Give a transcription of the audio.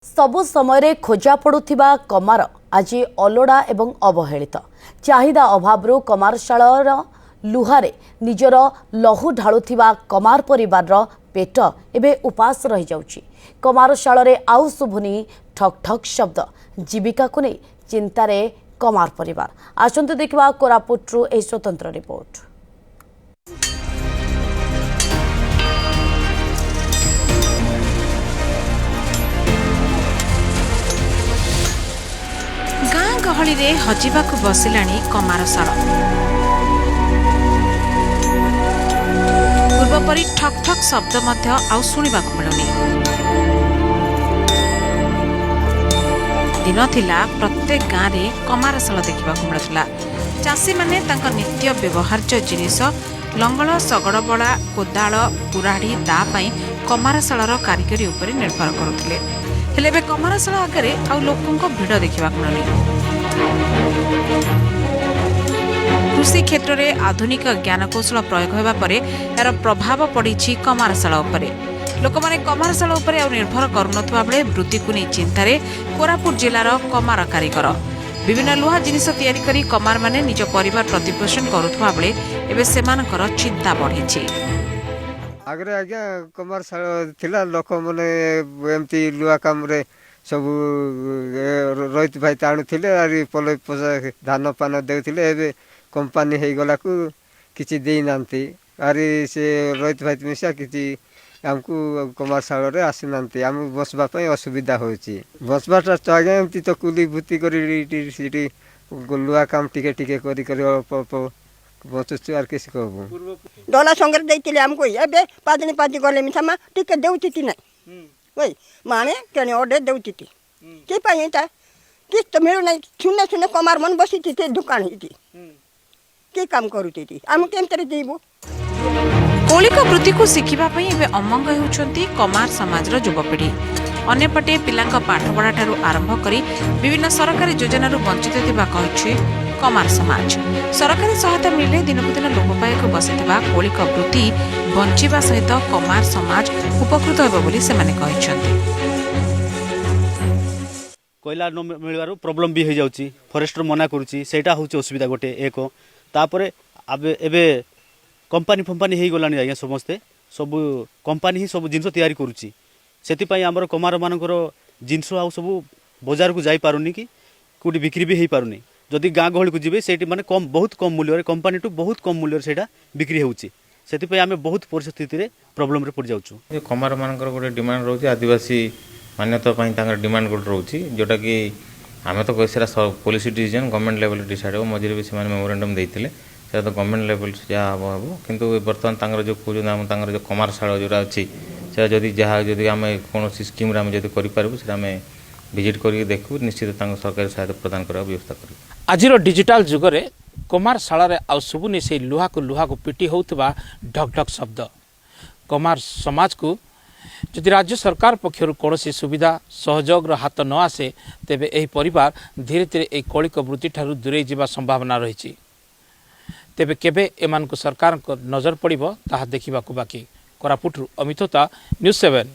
सबु समय खोजा पड़ुथिबा कमार आज अलोड़ा एवं अवहेलित चाहिदा अभाव कमारशाल लुहारे निजर लहू ढालुथिबा कमार परिवार पेट एबे उपास रही जाउछि। कमारशाल आउ शुभुनी ठक ठक शब्द जीविका को नहीं चिंतारे कमार परिवार। आसंतु देखिबा कोरापुटरू ए स्वतंत्र रिपोर्ट। गाँ गहली रे हजिबाकु बसिलाणी कमारशाल। पूर्वपरी ठक ठक शब्द मध्य आउ शुणिबाकु मिलुनी। दिन थिला प्रत्येक गाँ रे कमारशाल देखिबाकु मिलुथला। चाषी माने तांका नित्य व्यवहार्य जिनिस लंगल शगड़ बड़ा कोदाल कुराड़ी दा पई कमारशालर कारीगरी उपरे निर्भर करुथिले। हेले बे कमारशाल आगरे आउ लोकंको भिड़ देखिबाकु मिलुनी। कृषि क्षेत्र में आधुनिक ज्ञानकौशल प्रयोग होगा पर यार प्रभाव पड़ी कमारशाल उपरे। लोक माने कमारशाल उपरे आउ निर्भर करुनथुवा बेले वृत्ति को नहीं चिंतारे कोरापुट जिलार कमार कारीगर विभिन्न लुहा जिनिस तैयारी करी कमार माने निज परिवार प्रतिपोषण करुथुवा बेले एबे सेमानकर चिंता बढ़ी। आगरे आज्ञा कमारशाल थिला लोक माने एमती लुहा काम रे सब रहित भाई आणुथिले आरि पले धान पान देउथिले एबे कंपनी हे गला को किछि देई नांती आरि से रहित भाई मिसा किछि हमकु कमारशाल रे आसी नांती हम बसबा पई असुविधा होछि। बसबाटा तो आगे एमती तो कुली भूति करी सिटी लुहा काम टिके टिके करी बचुछु आर किसी कहबो डोला संगर दैतिले हमको एबे पादनी पादी गले मिथामा टिके देउतिति नै ओइ माने केने ओडे देउतिति के पाई ता किस तो मिलु नै सुने सुने कमार मन बसिति ते दुकान हिति के काम करूतिति हम केमतरे देबो। कौलिक वृत्ति को शिखिबा पई एबे अमंग हेउछंती कमार समाजर युवपीढ़ी। अन्यपटे पिलांक पाठपढ़ा ठारू आरंभ करी विभिन्न सरकारी योजनारू वंचित थिबा कहिछि कमार समाज। सरकारी सहायता मिले दिनकु दिन लोप पाइବାକୁ बसिथिबा कौलिक वृत्ति बंचिबा सहित कमार समाज उपकृत हेबो बोली सेमाने कहिछंती। कोयला न मिलवार प्रॉब्लम भी हो जाउची फॉरेस्टर मना करूची सेटा होउची असुविधा गोटे एक तापरे एबे कंपनी फंपानी हो गलानी आज्ञा समस्ते सब कंपनी ही सब जिनस तैयारी करूची सेति पई हमर कमार मानकर जिनस आ सब बाजार को जाई पारुनी कि कोटी बिक्री भी हो पारुनी। जदि गाँ गहली को जीवे सेठी माने कम बहुत कम मूल्य रे कंपनी टू बहुत कम मूल्य सेटा बिक्री होउची सेति पई आमे बहुत परिस्थिति रे प्रॉब्लम रे पड़ जाउछु। कमार मानकर गोटे डिमांड रहउची आदिवासी मान्यता पाई तांकर डिमांड गोटे रहउची जोटा कि आमे तो कैसेरा policy decision government level decide हो मझिरे भी से मेमोरेंडम देइतिले से तो गवर्नमेंट लेवल से जहाँ हम किंतु बर्तमान तांकर जो खोज नाम तांकर जो कमारशाल जोरा अच्छी से जदि जहाँ जदि आम कौन स्कीम आम जदि करूँ से आम विजिट कर देखू निश्चित सरकारी सहायता प्रदान करने व्यवस्था कर। आज डिजिटाल जुगरे कमारशाल आउ शुभुनी से लुहा को पिटी होउतबा ढक ढक शब्द कमार समाज को जदि राज्य सरकार पक्षर कौन सुविधा सहयोग हाथ न आसे तेबे एही परिवार धीरे धीरे एक कौलिक वृत्ति ठारू दूरे जावा संभावना रही। तेबे केबे एमानकु सरकार नजर पड़िबो ताहा देखिबाकु बाकी। कोरापुटरू अमितोता न्यूज़ 7।